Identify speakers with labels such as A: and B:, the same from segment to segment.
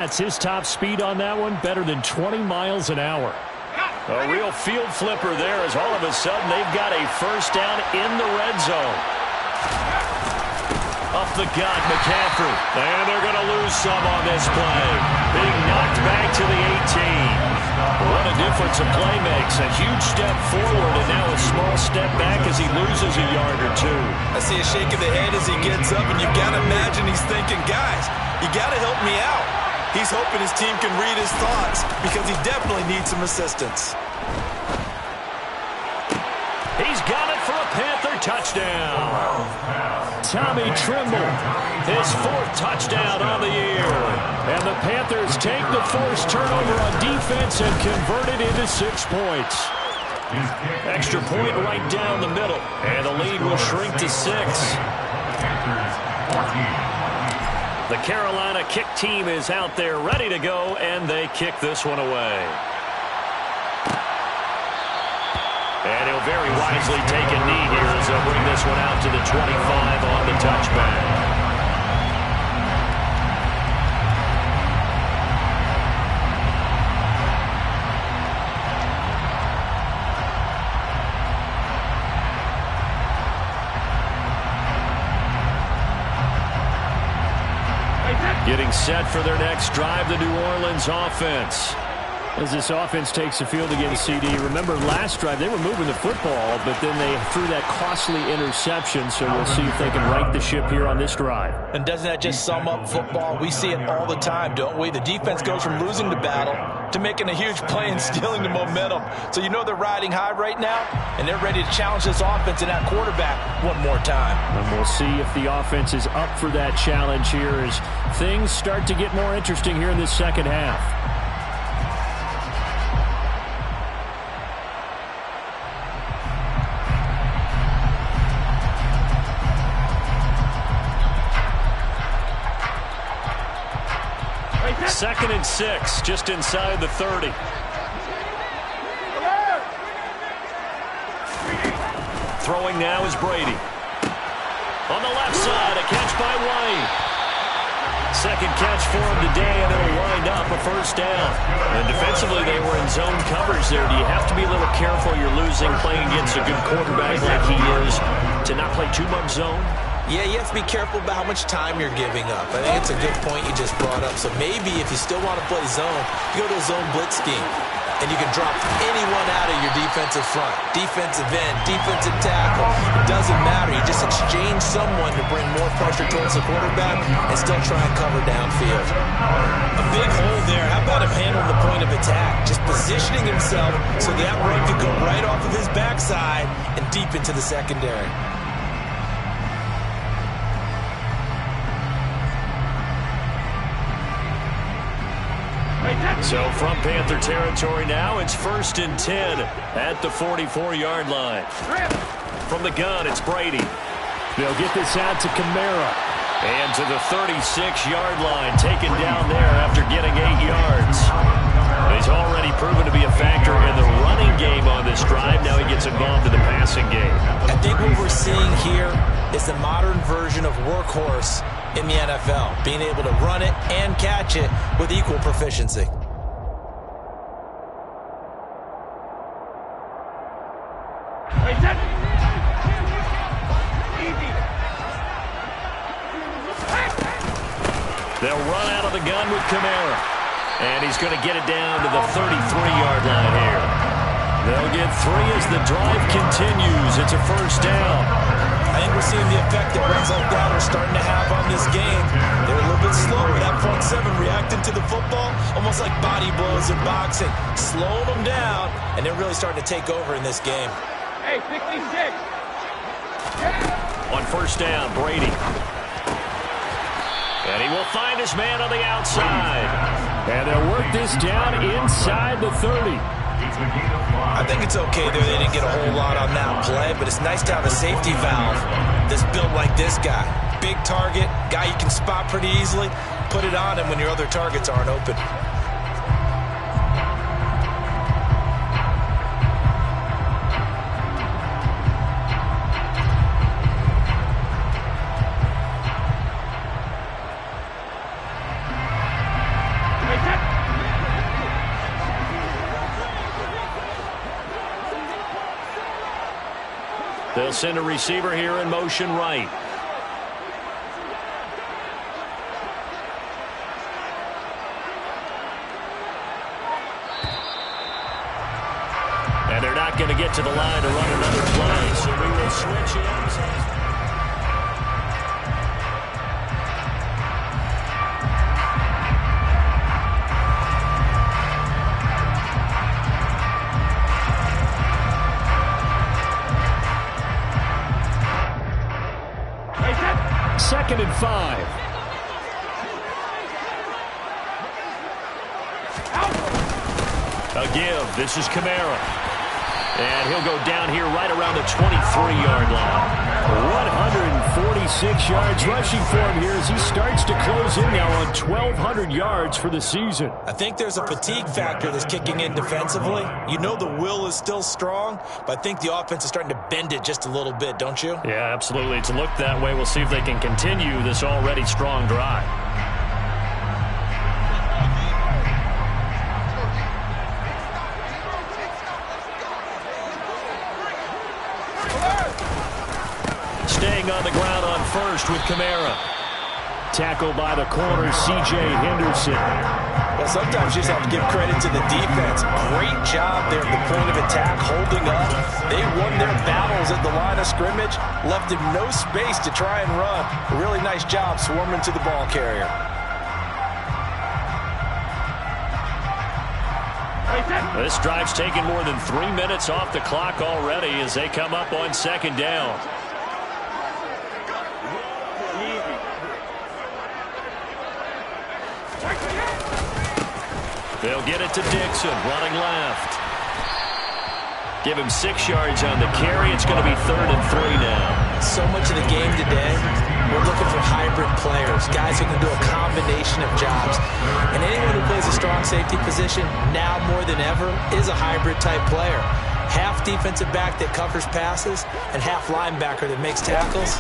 A: That's his top speed on that one, better than 20 miles an hour.
B: A real field flipper there as all of a sudden they've got a first down in the red zone. Up the gut, McCaffrey. And they're going to lose some on this play. Being knocked back to the 18. What a difference a play makes. A huge step forward and now a small step back as he loses a yard or two.
C: I see a shake of the head as he gets up, and you've got to imagine he's thinking, guys, you got to help me out. He's hoping his team can read his thoughts because he definitely needs some assistance.
B: He's got it for a Panther touchdown.
A: Tommy Trimble, his 4th touchdown on the year. And the Panthers take the forced turnover on defense and convert it into 6 points.
B: Extra point right down the middle. And the lead will shrink to 6. The Carolina kick team is out there ready to go, and they kick this one away. And he'll very wisely take a knee here as they'll bring this one out to the 25 on the touchback. Getting set for their next drive, the New Orleans offense.
A: As this offense takes the field against CD, remember last drive they were moving the football, but then they threw that costly interception, so we'll see if they can right the ship here on this drive.
C: And doesn't that just sum up football? We see it all the time, don't we? The defense goes from losing the battle to making a huge play and stealing the momentum. So you know they're riding high right now, and they're ready to challenge this offense and that quarterback one more time.
A: And we'll see if the offense is up for that challenge here as things start to get more interesting here in this second half.
B: Second and 6, just inside the 30. Throwing now is Brady. On the left side, a catch by White. Second catch for him today, and it'll wind up a first down. And defensively, they were in zone coverage there. Do you have to be a little careful? You're losing, playing against a good quarterback like he is, to not play too much zone?
C: Yeah, you have to be careful about how much time you're giving up. I think it's a good point you just brought up. So maybe if you still want to play zone, you go to a zone blitz scheme. And you can drop anyone out of your defensive front. Defensive end, defensive tackle. It doesn't matter. You just exchange someone to bring more pressure towards the quarterback and still try and cover downfield. A big hole there. How about him handling the point of attack? Just positioning himself so that run could go right off of his backside and deep into the secondary.
B: So from Panther territory now, it's 1st and 10 at the 44-yard line. From the gun, it's Brady.
A: They'll get this out to Kamara.
B: And to the 36-yard line, taken down there after getting 8 yards. He's already proven to be a factor in the running game on this drive. Now he gets involved in the passing game.
C: I think what we're seeing here is the modern version of workhorse in the NFL, being able to run it and catch it with equal proficiency.
B: They'll run out of the gun with Kamara. And he's going to get it down to the 33-yard line here. They'll get 3 as the drive continues. It's a first down.
C: I think we're seeing the effect that runs like that are starting to have on this game. They're a little bit slower. That front 7 reacting to the football, almost like body blows in boxing. Slowing them down, and they're really starting to take over in this game.
D: Hey, 66.
B: On first down, Brady. And he will find his man on the outside.
A: And they'll work this down inside the 30.
C: I think it's okay there. They didn't get a whole lot on that play, but it's nice to have a safety valve that's built like this guy. Big target, guy you can spot pretty easily. Put it on him when your other targets aren't open.
B: They'll send a receiver here in motion right. And they're not going to get to the line to run another play, so we will switch it up.
A: Second and 5.
B: A give. This is Kamara. And he'll go down here right around the 23-yard line.
A: 146 yards rushing for him here as he starts to close in now on 1,200 yards for the season.
C: I think there's a fatigue factor that's kicking in defensively. You know the will is still strong, but I think the offense is starting to bend it just a little bit, don't you?
B: Yeah, absolutely. It's looked that way. We'll see if they can continue this already strong drive. Staying on the ground on first with Kamara.
A: Tackled by the corner, C.J. Henderson.
C: Well, sometimes you just have to give credit to the defense. Great job there at the point of attack, holding up. They won their battles at the line of scrimmage, left him no space to try and run. A really nice job swarming to the ball carrier.
B: This drive's taken more than 3 minutes off the clock already as they come up on second down. They'll get it to Dixon, running left. Give him 6 yards on the carry. It's going to be 3rd and 3 now.
C: So much of the game today, we're looking for hybrid players, guys who can do a combination of jobs. And anyone who plays a strong safety position, now more than ever, is a hybrid type player. Half defensive back that covers passes and half linebacker that makes tackles.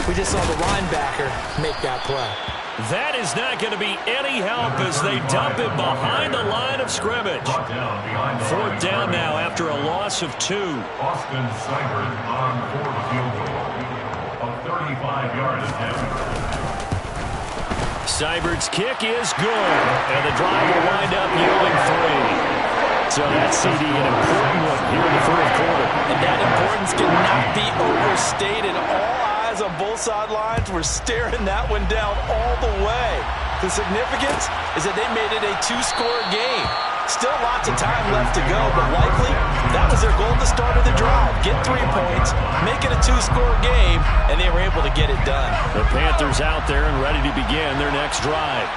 C: We just saw the linebacker make that play.
B: That is not going to be any help as they dump it behind the line of scrimmage. 4th down now after a loss of 2.
D: Austin Seibert on 4th field goal. A 35-yard attempt.
B: Seibert's kick is good, and the drive will wind up yielding 3.
A: So that's an important one here in the 4th quarter.
C: And that importance cannot be overstated. All eyes on both sidelines were staring that one down all the way. The significance is that they made it a 2-score game. Still lots of time left to go, but likely that was their goal at the start of the drive. Get 3 points, make it a 2-score game, and they were able to get it done.
A: The Panthers out there and ready to begin their next drive.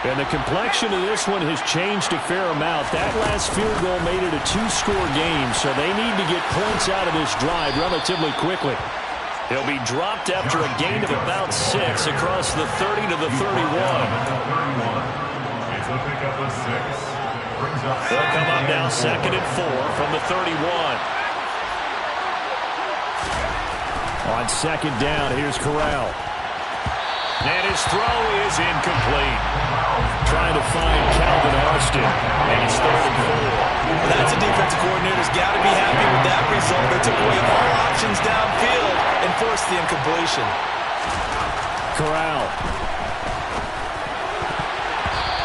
A: And the complexion of this one has changed a fair amount. That last field goal made it a 2-score game, so they need to get points out of this drive relatively quickly.
B: He'll be dropped after a gain of about 6 across the 30 to the 31.
D: It's a pickup of 6.
B: They'll come up now 2nd and 4 from the 31.
A: On 2nd down, here's Corral.
B: And his throw is incomplete.
A: Trying to find Calvin Austin.
B: And it's 3rd and 4.
C: That's a defensive coordinator's got to be happy with that result. They took away all options downfield and forced the incompletion.
A: Corral.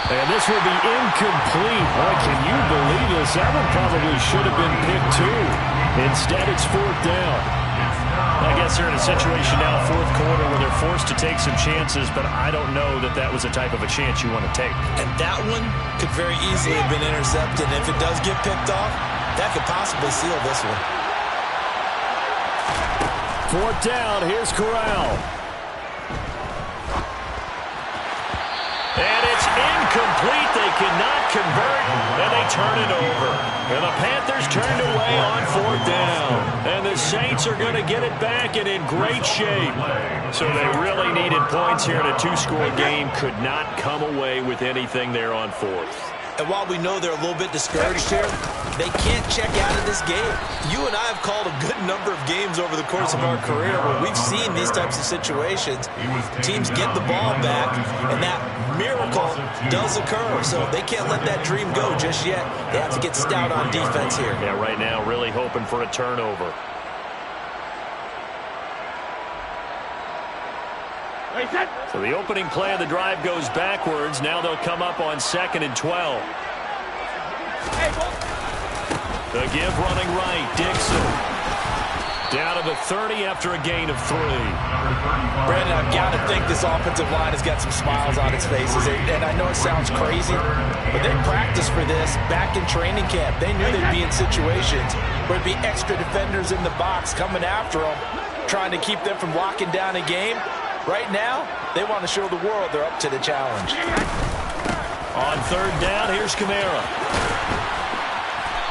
A: And this will be incomplete. Boy, can you believe this? That one probably should have been picked too. Instead, it's 4th down.
B: I guess they're in a situation now, 4th quarter, where they're forced to take some chances, but I don't know that that was the type of a chance you want to take.
C: And that one could very easily have been intercepted. And if it does get picked off, that could possibly seal this one.
A: 4th down, here's Corral.
B: And it's incomplete. They cannot convert, and they turn it over. And the Panthers turned away on 4th down. And the Saints are going to get it back and in great shape. So they really needed points here in a 2-score game. Could not come away with anything there on 4th.
C: And while we know they're a little bit discouraged here, they can't check out of this game. You and I have called a good number of games over the course of our career where we've seen these types of situations. Teams get the ball back, and that miracle does occur. So they can't let that dream go just yet. They have to get stout on defense here.
B: Yeah, right now really hoping for a turnover. So the opening play of the drive goes backwards. Now they'll come up on 2nd and 12. The give running right, Dixon. Down to the 30 after a gain of 3.
C: Brandon, I've got to think this offensive line has got some smiles on its faces. And I know it sounds crazy, but they practiced for this back in training camp. They knew they'd be in situations where there'd be extra defenders in the box coming after them, trying to keep them from locking down a game. Right now, they want to show the world they're up to the challenge.
B: On 3rd down, here's Kamara.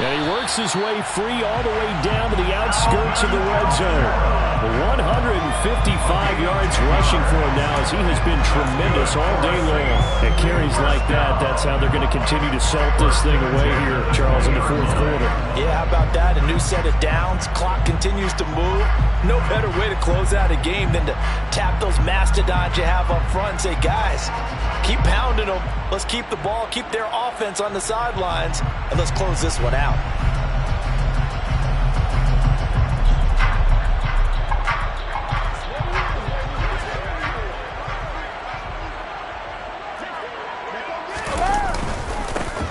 A: And he works his way free all the way down to the outskirts of the red zone. 155 yards rushing for him now as he has been tremendous all day long. At carries like that, that's how they're going to continue to salt this thing away here, Charles, in the 4th quarter.
C: Yeah, how about that? A new set of downs. Clock continues to move. No better way to close out a game than to tap those mastodons you have up front and say, guys, keep pounding them. Let's keep the ball, keep their offense on the sidelines, and let's close this one out.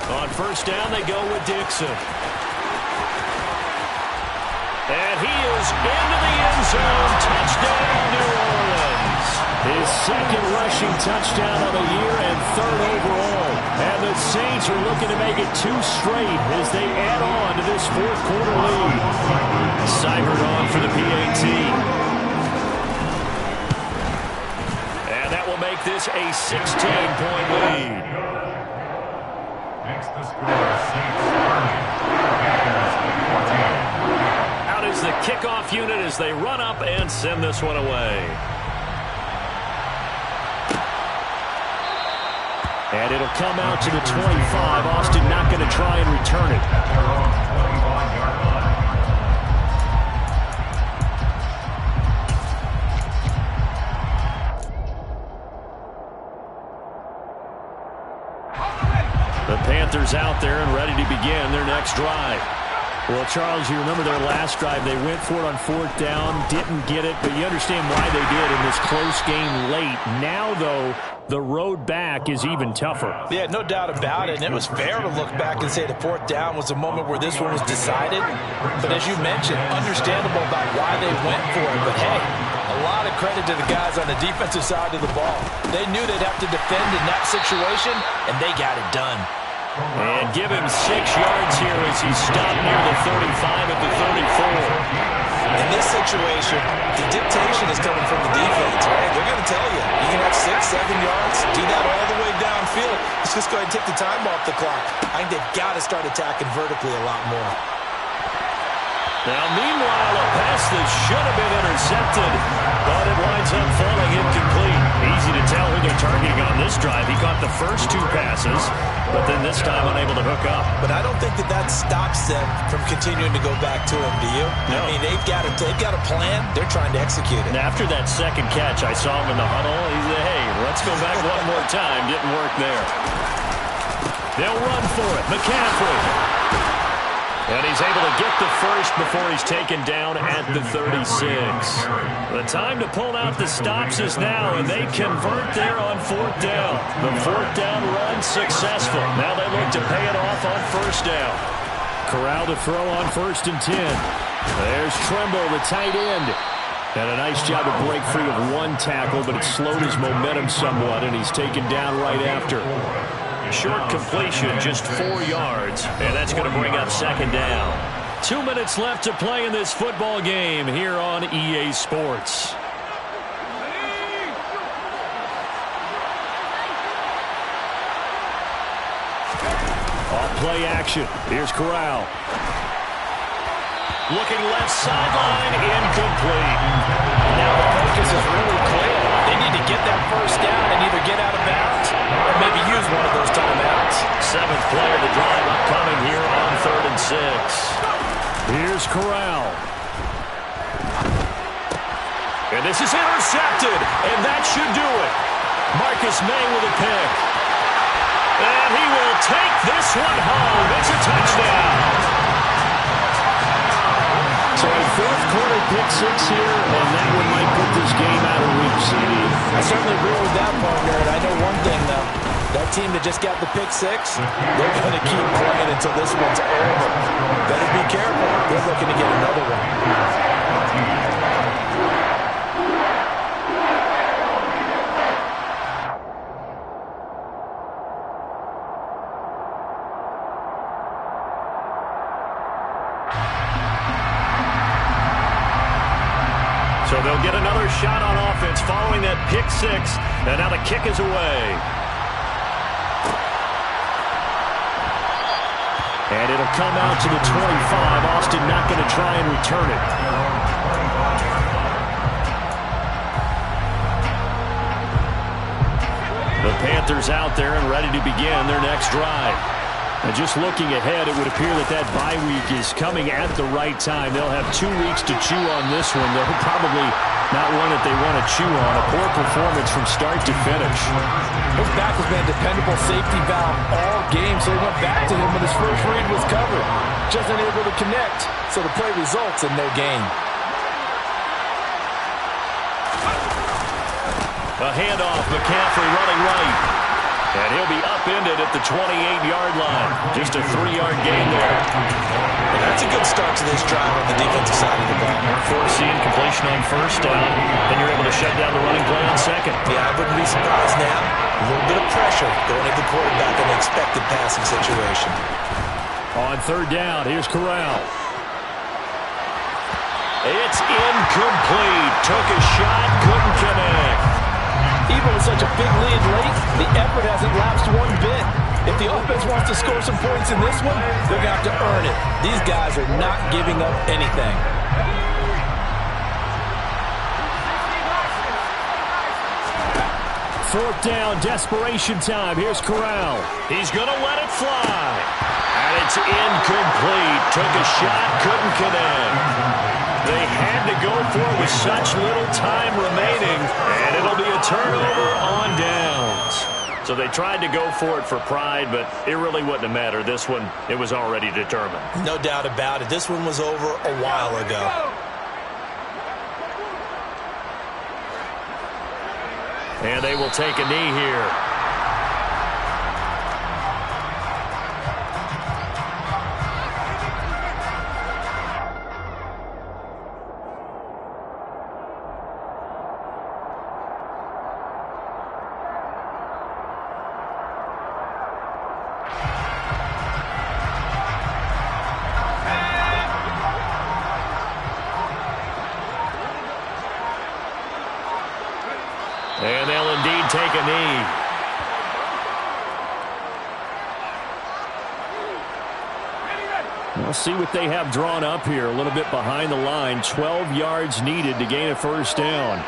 B: On 1st down, they go with Dixon. And he is into the end zone. Touchdown, New Orleans.
A: His 2nd rushing touchdown of the year and 3rd overall. And the Saints are looking to make it 2 straight as they add on to this 4th quarter lead.
B: Seibert on for the PAT. And that will make this a 16-point lead.
D: Makes the score Saints 30. Panthers 14.
B: Out is the kickoff unit as they run up and send this one away.
A: And it'll come out to the 25. Austin not going to try and return it.
D: At their own 25-yard line.
A: The Panthers out there and ready to begin their next drive. Well, Charles, you remember their last drive. They went for it on 4th down, didn't get it, but you understand why they did in this close game late. Now, though, the road back is even tougher.
C: Yeah, no doubt about it, and it was fair to look back and say the 4th down was the moment where this one was decided. But as you mentioned, understandable about why they went for it. But, hey, a lot of credit to the guys on the defensive side of the ball. They knew they'd have to defend in that situation, and they got it done.
B: And give him 6 yards here as he stopped near the 35 at the 34.
C: In this situation, the dictation is coming from the defense, right? They're going to tell you, you can have 6, 7 yards, do that all the way downfield. Let's just go ahead and take the time off the clock. I think they've got to start attacking vertically a lot more.
B: Now, meanwhile, a pass that should have been intercepted, but it winds up falling incomplete. Easy to tell who they're targeting on this drive. He caught the first 2 passes, but then this time unable to hook up.
C: But I don't think that stops them from continuing to go back to him, do you?
B: No.
C: I mean, they've got a plan. They're trying to execute it.
B: And after that 2nd catch, I saw him in the huddle. He said, hey, let's go back one more time. Didn't work there. They'll run for it. McCaffrey. And he's able to get the first before he's taken down at the 36. The time to pull out the stops is now, and they convert there on 4th down. The 4th down run successful. Now they look to pay it off on 1st down.
A: Corral to throw on 1st and 10. There's Tremble, the tight end. And a nice job to break free of 1 tackle, but it slowed his momentum somewhat, and he's taken down right after.
B: Short completion, just 4 yards, and that's going to bring up 2nd down.
A: 2 minutes left to play in this football game here on EA Sports. Off play action. Here's Corral.
B: Looking left sideline, incomplete.
C: Now the focus is really clear. They need to get that 1st down and either get out of bounds or maybe use one of those timeouts.
B: 7th play of the drive upcoming here on 3rd and 6.
A: Here's Corral.
B: And this is intercepted, and that should do it. Marcus May with a pick. And he will take this one home. It's a touchdown.
A: So a 4th quarter pick six here, and that one might put this game out of reach.
C: I certainly agree with that, partner. And I know one thing, though. That team that just got the pick six, they're going to keep playing until this one's over. Better be careful. They're looking to get another one.
B: So they'll get another shot on offense following that pick six. And now the kick is away.
A: And it'll come out to the 25. Austin not going to try and return it. The Panthers out there and ready to begin their next drive. And just looking ahead, it would appear that that bye week is coming at the right time. They'll have 2 weeks to chew on this one. They're probably not one that they want to chew on. A poor performance from start to finish.
C: His back has been a dependable safety valve all game, so he went back to him when his first read was covered. Just unable to connect, so the play results in no gain.
B: A handoff, McCaffrey running right. And he'll be upended at the 28-yard line. Just a 3-yard gain there.
C: And that's a good start to this drive on the defensive side of the ball.
B: Forcing completion on first down, and you're able to shut down the running play on second.
C: Yeah, I wouldn't be surprised now. A little bit of pressure going at the quarterback in an expected passing situation.
A: On third down, here's Corral.
B: It's incomplete. Took a shot, couldn't connect.
C: Even with such a big lead late, the effort hasn't lapsed one bit. If the offense wants to score some points in this one, they're going to have to earn it. These guys are not giving up anything.
A: Fourth down, desperation time. Here's Corral.
B: He's going to let it fly. And it's incomplete. Took a shot, couldn't connect. They had to go for it with such little time remaining, and it'll be a turnover on downs. So they tried to go for it for pride, but it really wouldn't have mattered. This one, it was already determined.
C: No doubt about it. This one was over a while ago.
B: And they will take a knee here. And they'll indeed take a knee.
A: We'll see what they have drawn up here. A little bit behind the line. 12 yards needed to gain a first down.